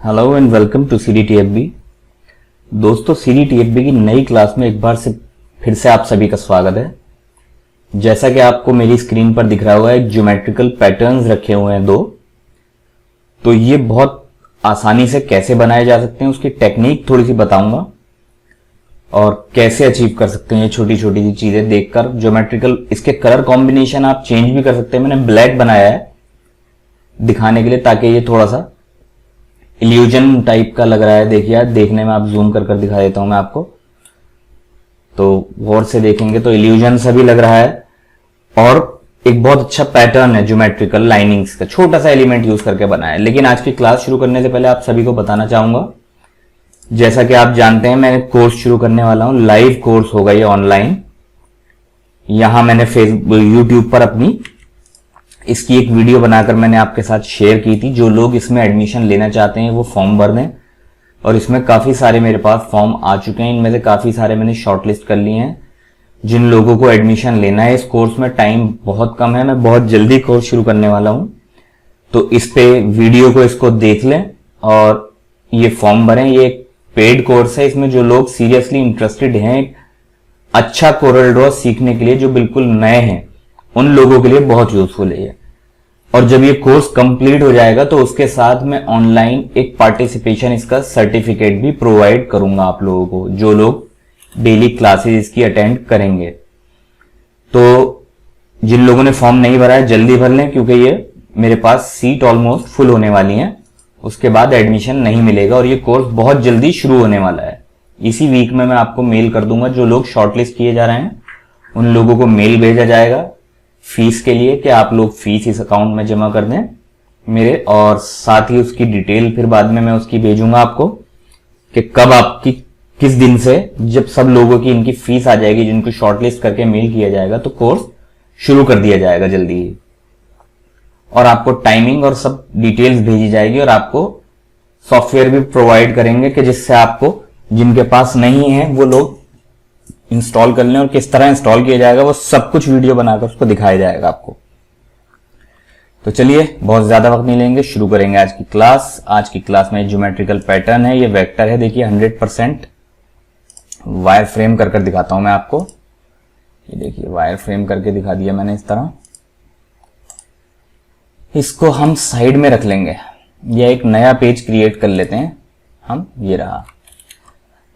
Hello and welcome to CDTFB। दोस्तों, CDTFB की नई क्लास में एक बार से फिर से आप सभी का स्वागत है। जैसा कि आपको मेरी स्क्रीन पर दिख रहा हुआ है, ज्योमेट्रिकल पैटर्न्स रखे हुए हैं दो। तो ये बहुत आसानी से कैसे बनाए जा सकते हैं उसकी टेक्निक थोड़ी सी बताऊंगा और कैसे अचीव कर सकते हैं ये छोटी छोटी सी चीजें देखकर। ज्योमेट्रिकल इसके कलर कॉम्बिनेशन आप चेंज भी कर सकते हैं। मैंने ब्लैक बनाया है दिखाने के लिए ताकि ये थोड़ा सा इल्यूजन टाइप का लग रहा है। देखिए यार, देखने में आप जूम कर कर दिखा देता हूं मैं आपको, तो गौर से देखेंगे तो इल्यूजन सा भी लग रहा है। और एक बहुत अच्छा पैटर्न है ज्योमेट्रिकल लाइनिंग्स का, छोटा सा एलिमेंट यूज करके बनाया है। लेकिन आज की क्लास शुरू करने से पहले आप सभी को बताना चाहूंगा, जैसा कि आप जानते हैं मैंने कोर्स शुरू करने वाला हूं। लाइव कोर्स होगा ये ऑनलाइन। यहां मैंने फेसबुक यूट्यूब पर अपनी इसकी एक वीडियो बनाकर मैंने आपके साथ शेयर की थी। जो लोग इसमें एडमिशन लेना चाहते हैं वो फॉर्म भर दें। और इसमें काफी सारे मेरे पास फॉर्म आ चुके हैं। इनमें से काफी सारे मैंने शॉर्टलिस्ट कर लिए हैं। जिन लोगों को एडमिशन लेना है इस कोर्स में, टाइम बहुत कम है, मैं बहुत जल्दी कोर्स शुरू करने वाला हूं। तो इस पे वीडियो को इसको देख लें और ये फॉर्म भरें। ये एक पेड कोर्स है। इसमें जो लोग सीरियसली इंटरेस्टेड हैं अच्छा कोरल ड्रॉ सीखने के लिए, जो बिल्कुल नए हैं, उन लोगों के लिए बहुत यूजफुल है ये। और जब ये कोर्स कंप्लीट हो जाएगा तो उसके साथ मैं ऑनलाइन एक पार्टिसिपेशन इसका सर्टिफिकेट भी प्रोवाइड करूंगा आप लोगों को, जो लोग डेली क्लासेस इसकी अटेंड करेंगे। तो जिन लोगों ने फॉर्म नहीं भरा है जल्दी भर लें, क्योंकि ये मेरे पास सीट ऑलमोस्ट फुल होने वाली हैं। उसके बाद एडमिशन नहीं मिलेगा और ये कोर्स बहुत जल्दी शुरू होने वाला है। इसी वीक में मैं आपको मेल कर दूंगा। जो लोग शॉर्टलिस्ट किए जा रहे हैं उन लोगों को मेल भेजा जाएगा फीस के लिए कि आप लोग फीस इस अकाउंट में जमा कर दें मेरे, और साथ ही उसकी डिटेल फिर बाद में मैं उसकी भेजूंगा आपको कि कब आपकी किस दिन से, जब सब लोगों की इनकी फीस आ जाएगी, जिनको शॉर्टलिस्ट करके मेल किया जाएगा, तो कोर्स शुरू कर दिया जाएगा जल्दी ही। और आपको टाइमिंग और सब डिटेल्स भेजी जाएगी और आपको सॉफ्टवेयर भी प्रोवाइड करेंगे कि जिससे आपको, जिनके पास नहीं है वो लोग इंस्टॉल कर लें। और किस तरह इंस्टॉल किया जाएगा वो सब कुछ वीडियो बनाकर उसको दिखाया जाएगा आपको। तो चलिए, बहुत ज्यादा वक्त नहीं लेंगे, शुरू करेंगे आज की क्लास। आज की क्लास में ज्योमेट्रिकल पैटर्न है, ये वेक्टर है। देखिए 100% वायर फ्रेम कर दिखाता हूं मैं आपको। ये देखिए वायर फ्रेम करके दिखा दिया मैंने इस तरह। इसको हम साइड में रख लेंगे या एक नया पेज क्रिएट कर लेते हैं हम। ये रहा।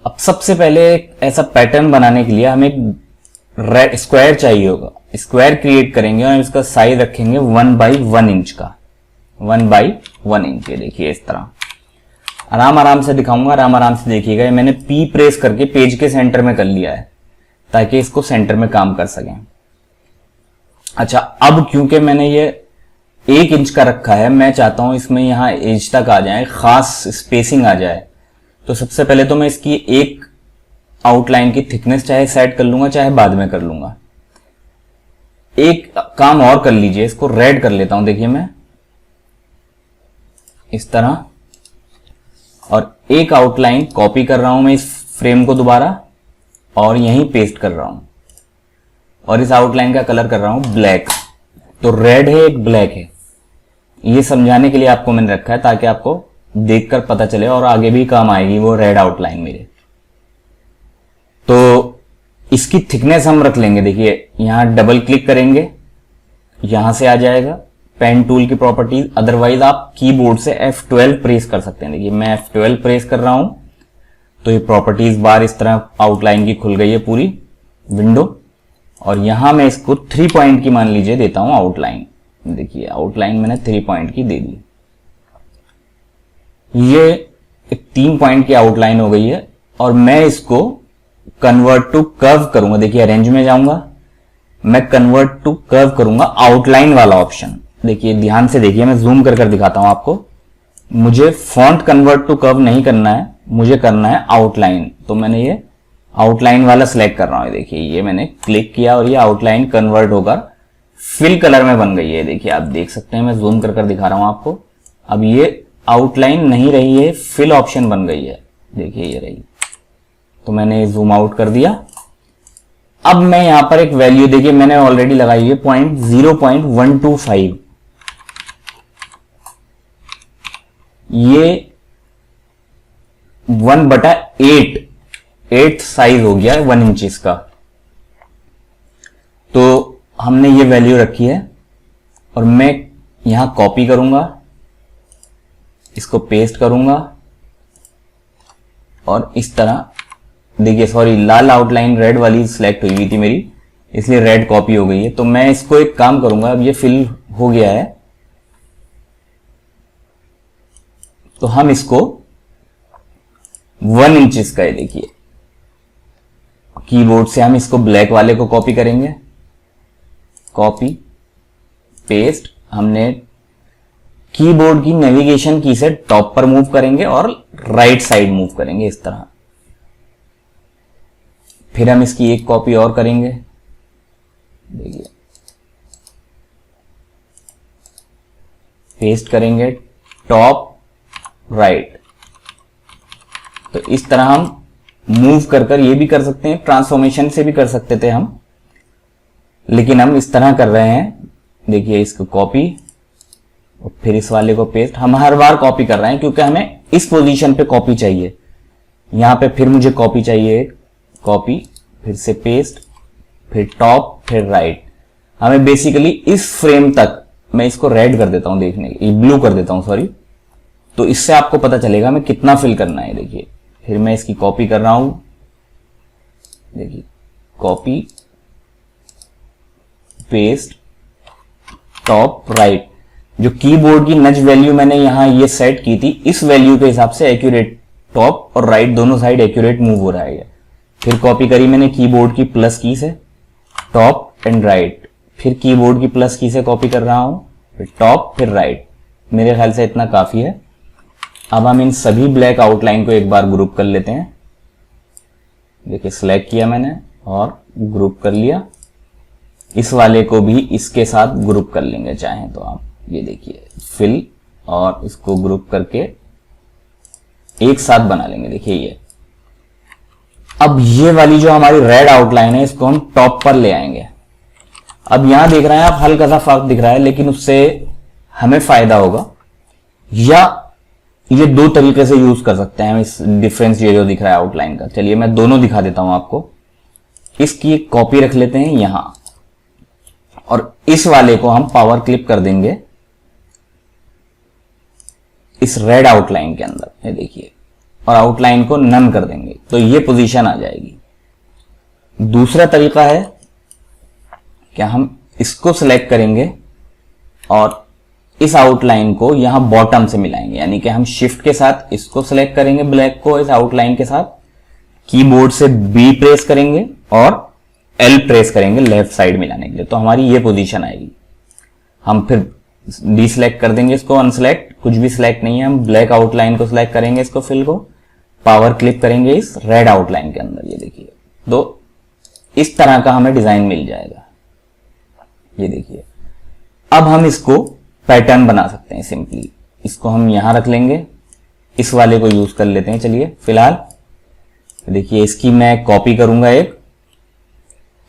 अब सबसे पहले ऐसा पैटर्न बनाने के लिए हमें एक स्क्वायर चाहिए होगा। स्क्वायर क्रिएट करेंगे और इसका साइज रखेंगे 1/1 इंच का। 1/1 इंच। ये देखिए इस तरह आराम से दिखाऊंगा, आराम से देखिएगा। मैंने P प्रेस करके पेज के सेंटर में कर लिया है ताकि इसको सेंटर में काम कर सकें। अच्छा, अब क्योंकि मैंने ये 1 इंच का रखा है, मैं चाहता हूं इसमें यहां एज तक आ जाए, खास स्पेसिंग आ जाए। तो सबसे पहले तो मैं इसकी एक आउटलाइन की थिकनेस चाहे सेट कर लूंगा, चाहे बाद में कर लूंगा। एक काम और कर लीजिए, इसको रेड कर लेता हूं। देखिए मैं इस तरह, और एक आउटलाइन कॉपी कर रहा हूं मैं इस फ्रेम को दोबारा और यहीं पेस्ट कर रहा हूं। और इस आउटलाइन का कलर कर रहा हूं ब्लैक। तो रेड है, एक ब्लैक है। ये समझाने के लिए आपको मैंने रखा है ताकि आपको देखकर पता चले और आगे भी काम आएगी वो रेड आउटलाइन मेरे। तो इसकी थिकनेस हम रख लेंगे। देखिए यहां डबल क्लिक करेंगे, यहां से आ जाएगा पेन टूल की प्रॉपर्टीज। अदरवाइज आप कीबोर्ड से F12 प्रेस कर सकते हैं। देखिए मैं F12 प्रेस कर रहा हूं तो ये प्रॉपर्टीज बार इस तरह आउटलाइन की खुल गई है पूरी विंडो। और यहां मैं इसको 3 पॉइंट की मान लीजिए देता हूं आउटलाइन। देखिए आउटलाइन मैंने 3 पॉइंट की दे दी। ये एक 3 पॉइंट की आउटलाइन हो गई है और मैं इसको कन्वर्ट टू कर्व करूंगा। देखिए अरेंज में जाऊंगा, मैं कन्वर्ट टू कर्व करूंगा, आउटलाइन वाला ऑप्शन। देखिए ध्यान से देखिए, मैं जूम कर दिखाता हूं आपको। मुझे फॉन्ट कन्वर्ट टू कर्व नहीं करना है, मुझे करना है आउटलाइन। तो मैंने ये आउटलाइन वाला सिलेक्ट कर रहा हूं। देखिए ये मैंने क्लिक किया और ये आउटलाइन कन्वर्ट होकर फिल कलर में बन गई है। देखिए आप देख सकते हैं, मैं जूम कर दिखा रहा हूं आपको। अब ये आउटलाइन नहीं रही है, फिल ऑप्शन बन गई है। देखिए ये रही। तो मैंने जूम आउट कर दिया। अब मैं यहां पर एक वैल्यू, देखिए मैंने ऑलरेडी लगाई है 0.125। ये 1/8 8 साइज हो गया है 1 इंच का। तो हमने ये वैल्यू रखी है और मैं यहां कॉपी करूंगा, इसको पेस्ट करूंगा और इस तरह देखिए, सॉरी लाल आउटलाइन रेड वाली सिलेक्ट हुई हुई थी मेरी, इसलिए रेड कॉपी हो गई है। तो मैं इसको एक काम करूंगा, अब ये फिल हो गया है तो हम इसको 1 इंच का है, देखिए कीबोर्ड से हम इसको ब्लैक वाले को कॉपी करेंगे, कॉपी पेस्ट, हमने कीबोर्ड की नेविगेशन की से टॉप पर मूव करेंगे और राइट साइड मूव करेंगे इस तरह। फिर हम इसकी एक कॉपी और करेंगे, देखिए पेस्ट करेंगे टॉप राइट। तो इस तरह हम मूव कर कर ये भी कर सकते हैं, ट्रांसफॉर्मेशन से भी कर सकते थे हम, लेकिन हम इस तरह कर रहे हैं। देखिए इसको कॉपी और फिर इस वाले को पेस्ट। हम हर बार कॉपी कर रहे हैं क्योंकि हमें इस पोजीशन पे कॉपी चाहिए। यहां पे फिर मुझे कॉपी चाहिए, कॉपी फिर से पेस्ट, फिर टॉप, फिर राइट। हमें बेसिकली इस फ्रेम तक, मैं इसको रेड कर देता हूं देखने के, ब्लू कर देता हूं सॉरी, तो इससे आपको पता चलेगा हमें कितना फिल करना है। देखिए फिर मैं इसकी कॉपी कर रहा हूं, देखिए कॉपी पेस्ट टॉप राइट। जो कीबोर्ड की नज वैल्यू मैंने यहां ये सेट की थी, इस वैल्यू के हिसाब से एक्यूरेट टॉप और राइट दोनों साइड एक्यूरेट मूव हो रहा है। फिर कॉपी करी मैंने कीबोर्ड की प्लस की से टॉप एंड राइट, फिर कीबोर्ड की प्लस की से कॉपी कर रहा हूं, फिर टॉप फिर राइट। मेरे ख्याल से इतना काफी है। अब हम इन सभी ब्लैक आउटलाइन को एक बार ग्रुप कर लेते हैं। देखिए सिलेक्ट किया मैंने और ग्रुप कर लिया। इस वाले को भी इसके साथ ग्रुप कर लेंगे चाहें तो आप, ये देखिए फिल और इसको ग्रुप करके एक साथ बना लेंगे। देखिए ये अब ये वाली जो हमारी रेड आउटलाइन है इसको हम टॉप पर ले आएंगे। अब यहां देख रहे हैं आप हल्का सा फर्क दिख रहा है, लेकिन उससे हमें फायदा होगा, या ये दो तरीके से यूज कर सकते हैं हम इस डिफरेंस ये जो दिख रहा है आउटलाइन का। चलिए मैं दोनों दिखा देता हूं आपको। इसकी एक कॉपी रख लेते हैं यहां और इस वाले को हम पावर क्लिप कर देंगे इस रेड आउटलाइन के अंदर, ये देखिए, और आउटलाइन को नन कर देंगे तो ये पोजीशन आ जाएगी। दूसरा तरीका है क्या, हम इसको सिलेक्ट करेंगे और इस आउटलाइन को यहां बॉटम से मिलाएंगे, यानी कि हम शिफ्ट के साथ इसको सिलेक्ट करेंगे ब्लैक को इस आउटलाइन के साथ, कीबोर्ड से बी प्रेस करेंगे और एल प्रेस करेंगे लेफ्ट साइड मिलाने के लिए, तो हमारी ये पोजीशन आएगी। हम फिर डी सिलेक्ट कर देंगे, इसको अनसिलेक्ट, कुछ भी सिलेक्ट नहीं है, हम ब्लैक आउटलाइन को सिलेक्ट करेंगे, इसको फिल को पावर क्लिक करेंगे इस रेड आउटलाइन के अंदर, ये देखिए, तो इस तरह का हमें डिजाइन मिल जाएगा। ये देखिए अब हम इसको पैटर्न बना सकते हैं सिंपली। इसको हम यहां रख लेंगे, इस वाले को यूज कर लेते हैं। चलिए फिलहाल देखिए इसकी मैं कॉपी करूंगा, एक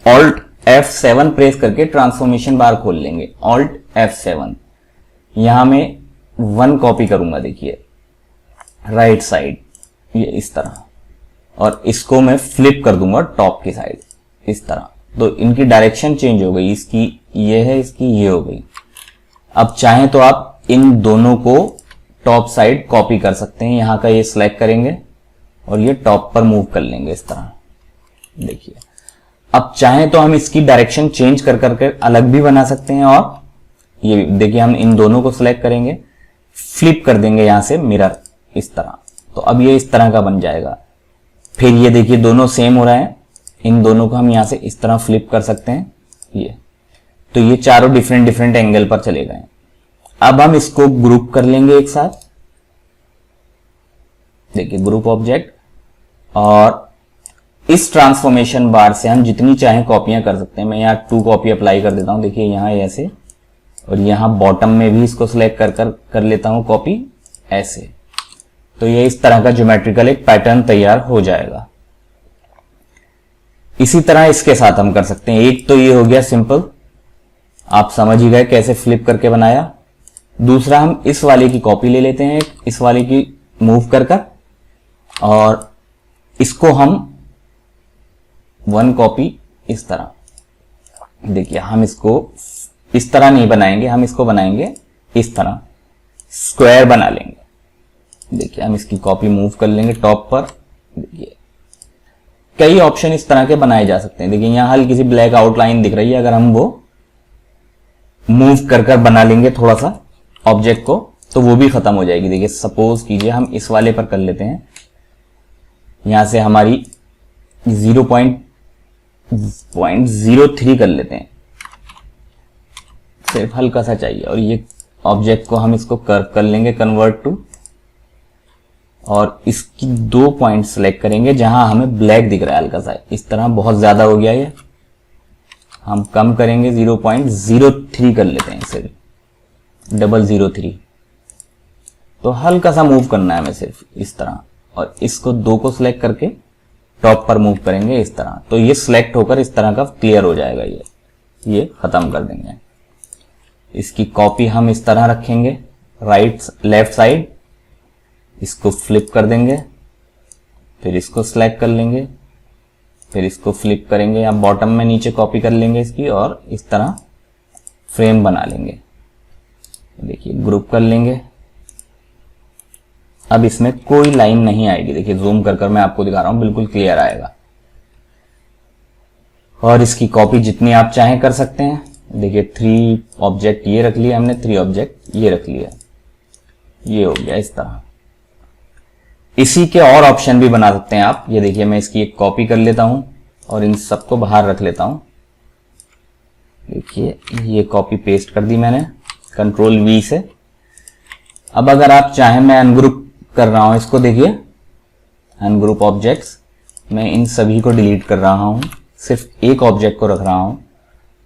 Alt F7 प्रेस करके ट्रांसफॉर्मेशन बार खोल लेंगे, Alt F7। यहां मैं 1 कॉपी करूंगा, देखिए राइट साइड, ये इस तरह, और इसको मैं फ्लिप कर दूंगा टॉप की साइड इस तरह, तो इनकी डायरेक्शन चेंज हो गई, इसकी ये है, इसकी ये हो गई। अब चाहें तो आप इन दोनों को टॉप साइड कॉपी कर सकते हैं, यहां का ये सिलेक्ट करेंगे और ये टॉप पर मूव कर लेंगे इस तरह, देखिए। अब चाहें तो हम इसकी डायरेक्शन चेंज कर करके अलग भी बना सकते हैं, और ये देखिए हम इन दोनों को सिलेक्ट करेंगे, फ्लिप कर देंगे यहां से मिरर इस तरह, तो अब ये इस तरह का बन जाएगा। फिर ये देखिए दोनों सेम हो रहे हैं, इन दोनों को हम यहां से इस तरह फ्लिप कर सकते हैं, ये, तो ये चारों डिफरेंट डिफरेंट एंगल पर चले गए। अब हम इसको ग्रुप कर लेंगे एक साथ, देखिए ग्रुप ऑब्जेक्ट, और इस ट्रांसफॉर्मेशन बार से हम जितनी चाहें कॉपियां कर सकते हैं। मैं यहाँ 2 कॉपी अप्लाई कर देता हूं, देखिए यहाँ ऐसे, और यहाँ बॉटम में भी इसको सिलेक्ट कर लेता हूं कॉपी ऐसे, तो ये इस तरह का ज्योमेट्रिकल एक पैटर्न तैयार हो जाएगा। इसी तरह इसके साथ हम कर सकते हैं। एक तो ये हो गया सिंपल, आप समझ ही गए कैसे फ्लिप करके बनाया। दूसरा हम इस वाले की कॉपी ले लेते हैं, इस वाले की मूव कर और इसको हम वन कॉपी इस तरह, देखिए हम इसको इस तरह नहीं बनाएंगे, हम इसको बनाएंगे इस तरह, स्क्वायर बना लेंगे। देखिए हम इसकी कॉपी मूव कर लेंगे टॉप पर। देखिए कई ऑप्शन इस तरह के बनाए जा सकते हैं। देखिए यहां हल्की सी ब्लैक आउटलाइन दिख रही है, अगर हम वो मूव कर कर बना लेंगे थोड़ा सा ऑब्जेक्ट को तो वो भी खत्म हो जाएगी। देखिए सपोज कीजिए हम इस वाले पर कर लेते हैं, यहां से हमारी 0.03 कर लेते हैं, सिर्फ हल्का सा चाहिए। और ये ऑब्जेक्ट को हम इसको कर्व कर लेंगे, कन्वर्ट टू, और इसकी 2 पॉइंट सेलेक्ट करेंगे जहां हमें ब्लैक दिख रहा है हल्का सा, इस तरह। बहुत ज्यादा हो गया ये, हम कम करेंगे, 0.03 कर लेते हैं, सिर्फ 003। तो हल्का सा मूव करना है हमें सिर्फ इस तरह, और इसको 2 को सिलेक्ट करके टॉप पर मूव करेंगे इस तरह। तो ये सिलेक्ट होकर इस तरह का क्लियर हो जाएगा, ये खत्म कर देंगे। इसकी कॉपी हम इस तरह रखेंगे, लेफ्ट साइड, इसको फ्लिप कर देंगे, फिर इसको सिलेक्ट कर लेंगे, फिर इसको फ्लिप करेंगे, या बॉटम में नीचे कॉपी कर लेंगे इसकी, और इस तरह फ्रेम बना लेंगे। देखिए ग्रुप कर लेंगे। अब इसमें कोई लाइन नहीं आएगी, देखिए जूम कर कर मैं आपको दिखा रहा हूं, बिल्कुल क्लियर आएगा। और इसकी कॉपी जितनी आप चाहें कर सकते हैं। देखिए 3 ऑब्जेक्ट ये रख लिया हमने, 3 ऑब्जेक्ट ये रख लिया, ये हो गया इस तरह। इसी के और ऑप्शन भी बना सकते हैं आप। ये देखिए मैं इसकी एक कॉपी कर लेता हूं और इन सबको बाहर रख लेता हूं। देखिए ये कॉपी पेस्ट कर दी मैंने कंट्रोल V से। अब अगर आप चाहें, मैं अनग्रुप कर रहा हूं इसको, देखिए अनग्रुप ऑब्जेक्ट्स, मैं इन सभी को डिलीट कर रहा हूं, सिर्फ एक ऑब्जेक्ट को रख रहा हूं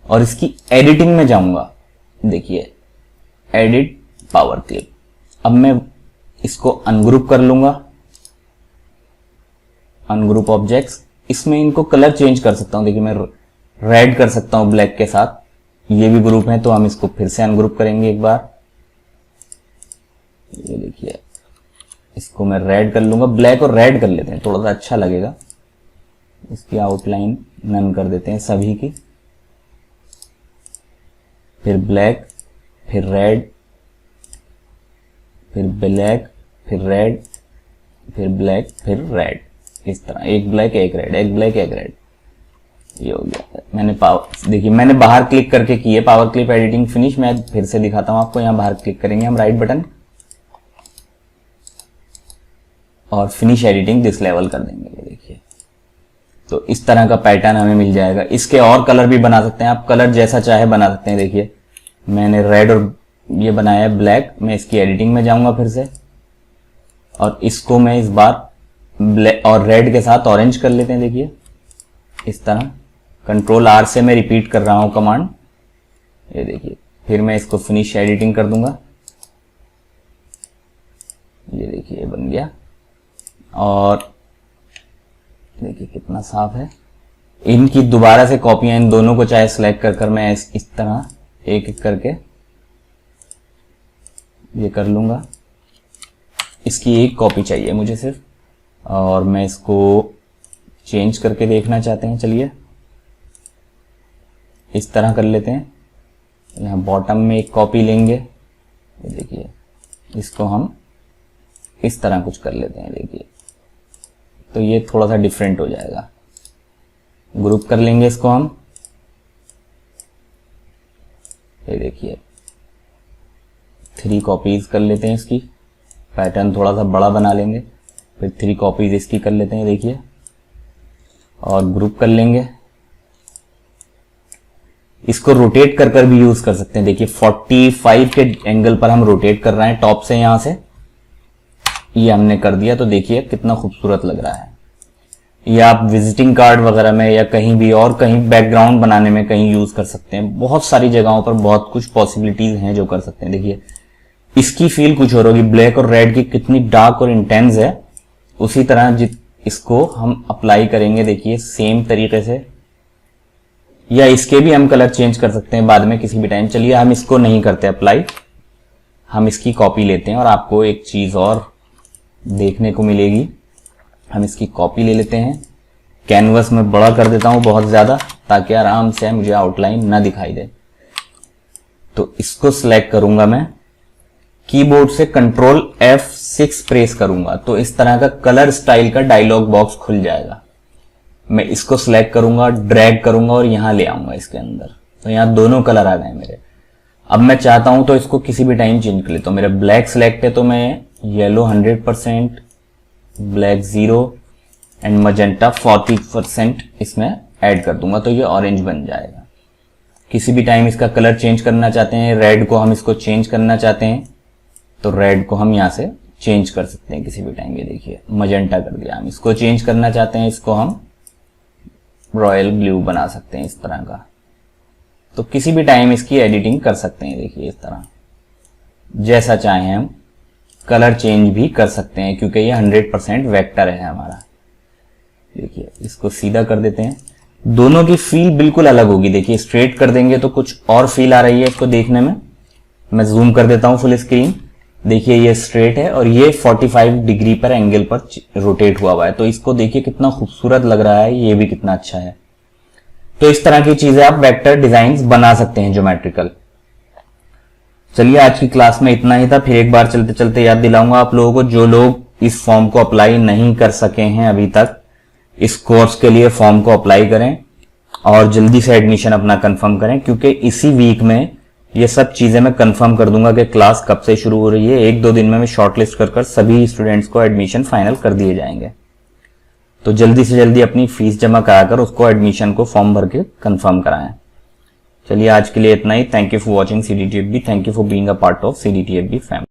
और इसकी एडिटिंग में जाऊंगा। देखिए एडिट पावर क्लिप। अब मैं इसको अनग्रुप कर लूंगा, अनग्रुप ऑब्जेक्ट्स। इसमें इनको कलर चेंज कर सकता हूं, देखिए मैं रेड कर सकता हूं ब्लैक के साथ, ये भी ग्रुप है। तो हम इसको फिर से अनग्रुप करेंगे एक बार। ये देखिए इसको मैं रेड कर लूंगा, ब्लैक और रेड कर लेते हैं, थोड़ा सा अच्छा लगेगा। इसकी आउटलाइन नन कर देते हैं सभी की, फिर ब्लैक, फिर रेड, फिर ब्लैक, फिर रेड, फिर ब्लैक, फिर रेड, इस तरह। एक ब्लैक एक रेड, एक ब्लैक एक रेड, ये हो गया। मैंने देखिए मैंने बाहर क्लिक करके की है, पावर क्लिप एडिटिंग फिनिश। मैं फिर से दिखाता हूं आपको, यहां बाहर क्लिक करेंगे हम, राइट बटन, और फिनिश एडिटिंग दिस लेवल कर देंगे। ये देखिए तो इस तरह का पैटर्न हमें मिल जाएगा। इसके और कलर भी बना सकते हैं आप, कलर जैसा चाहे बना सकते हैं। देखिए मैंने रेड और ये बनाया है ब्लैक, मैं इसकी एडिटिंग में जाऊंगा फिर से, और इसको मैं इस बार ब्लैक और रेड के साथ ऑरेंज कर लेते हैं। देखिए इस तरह, कंट्रोल R से मैं रिपीट कर रहा हूं कमांड। ये देखिए फिर मैं इसको फिनिश एडिटिंग कर दूंगा। ये देखिए ये बन गया, और देखिए कितना साफ है। इनकी दोबारा से कॉपियां, इन दोनों को चाहे सिलेक्ट कर कर मैं इस तरह एक एक करके ये कर लूंगा। इसकी एक कॉपी चाहिए मुझे सिर्फ, और मैं इसको चेंज करके देखना चाहते हैं। चलिए इस तरह कर लेते हैं। यहाँ बॉटम में एक कॉपी लेंगे, ये देखिए इसको हम इस तरह कुछ कर लेते हैं। देखिए तो ये थोड़ा सा डिफरेंट हो जाएगा। ग्रुप कर लेंगे इसको हम, ये देखिए 3 कॉपीज कर लेते हैं इसकी, पैटर्न थोड़ा सा बड़ा बना लेंगे, फिर 3 कॉपीज इसकी कर लेते हैं। देखिए और ग्रुप कर लेंगे। इसको रोटेट कर कर भी यूज कर सकते हैं। देखिए 45 के एंगल पर हम रोटेट कर रहे हैं टॉप से, यहां से ये हमने कर दिया। तो देखिए कितना खूबसूरत लग रहा है। ये आप विजिटिंग कार्ड वगैरह में या कहीं भी और कहीं बैकग्राउंड बनाने में कहीं यूज कर सकते हैं। बहुत सारी जगहों पर बहुत कुछ पॉसिबिलिटीज हैं जो कर सकते हैं। देखिए इसकी फील कुछ और होगी, ब्लैक और रेड की कितनी डार्क और इंटेंस है। उसी तरह इसको हम अप्लाई करेंगे, देखिए सेम तरीके से, या इसके भी हम कलर चेंज कर सकते हैं बाद में किसी भी टाइम। चलिए हम इसको नहीं करते अप्लाई, हम इसकी कॉपी लेते हैं और आपको एक चीज और देखने को मिलेगी। हम इसकी कॉपी ले लेते हैं, कैनवस में बड़ा कर देता हूं बहुत ज्यादा ताकि आराम से मुझे आउटलाइन ना दिखाई दे। तो इसको सिलेक्ट करूंगा मैं, कीबोर्ड से कंट्रोल F6 प्रेस करूंगा तो इस तरह का कलर स्टाइल का डायलॉग बॉक्स खुल जाएगा। मैं इसको सिलेक्ट करूंगा, ड्रैग करूंगा और यहां ले आऊंगा इसके अंदर, तो यहां दोनों कलर आ गए मेरे। अब मैं चाहता हूं तो इसको किसी भी टाइम चेंज कर ले, तो मेरा ब्लैक सिलेक्ट है तो मैं येलो 100%, ब्लैक 0 एंड मजेंटा 40% इसमें ऐड कर दूंगा तो ये ऑरेंज बन जाएगा। किसी भी टाइम इसका कलर चेंज करना चाहते हैं, रेड को हम इसको चेंज करना चाहते हैं तो रेड को हम यहां से चेंज कर सकते हैं किसी भी टाइम। ये देखिए मजेंटा कर दिया। हम इसको चेंज करना चाहते हैं, इसको हम रॉयल ब्लू बना सकते हैं इस तरह का। तो किसी भी टाइम इसकी एडिटिंग कर सकते हैं। देखिए इस तरह जैसा चाहें हम कलर चेंज भी कर सकते हैं क्योंकि ये 100% वेक्टर है हमारा। देखिए इसको सीधा कर देते हैं, दोनों की फील बिल्कुल अलग होगी। देखिए स्ट्रेट कर देंगे तो कुछ और फील आ रही है इसको देखने में। मैं जूम कर देता हूं फुल स्क्रीन। देखिए ये स्ट्रेट है और ये 45 डिग्री पर एंगल पर रोटेट हुआ है, तो इसको देखिए कितना खूबसूरत लग रहा है, ये भी कितना अच्छा है। तो इस तरह की चीजें आप वेक्टर डिजाइन्स बना सकते हैं ज्योमेट्रिकल। चलिए आज की क्लास में इतना ही था। फिर एक बार चलते चलते याद दिलाऊंगा आप लोगों को, जो लोग इस फॉर्म को अप्लाई नहीं कर सके हैं अभी तक, इस कोर्स के लिए फॉर्म को अप्लाई करें और जल्दी से एडमिशन अपना कंफर्म करें क्योंकि इसी वीक में ये सब चीजें मैं कंफर्म कर दूंगा कि क्लास कब से शुरू हो रही है। 1-2 दिन में मैं शॉर्टलिस्ट कर सभी स्टूडेंट्स को एडमिशन फाइनल कर दिए जाएंगे। तो जल्दी से जल्दी अपनी फीस जमा कराकर उसको एडमिशन को फॉर्म भर के कंफर्म कराएं। चलिए आज के लिए इतना ही। Thank you for watching CDTFB। Thank you for being a part of CDTFB family.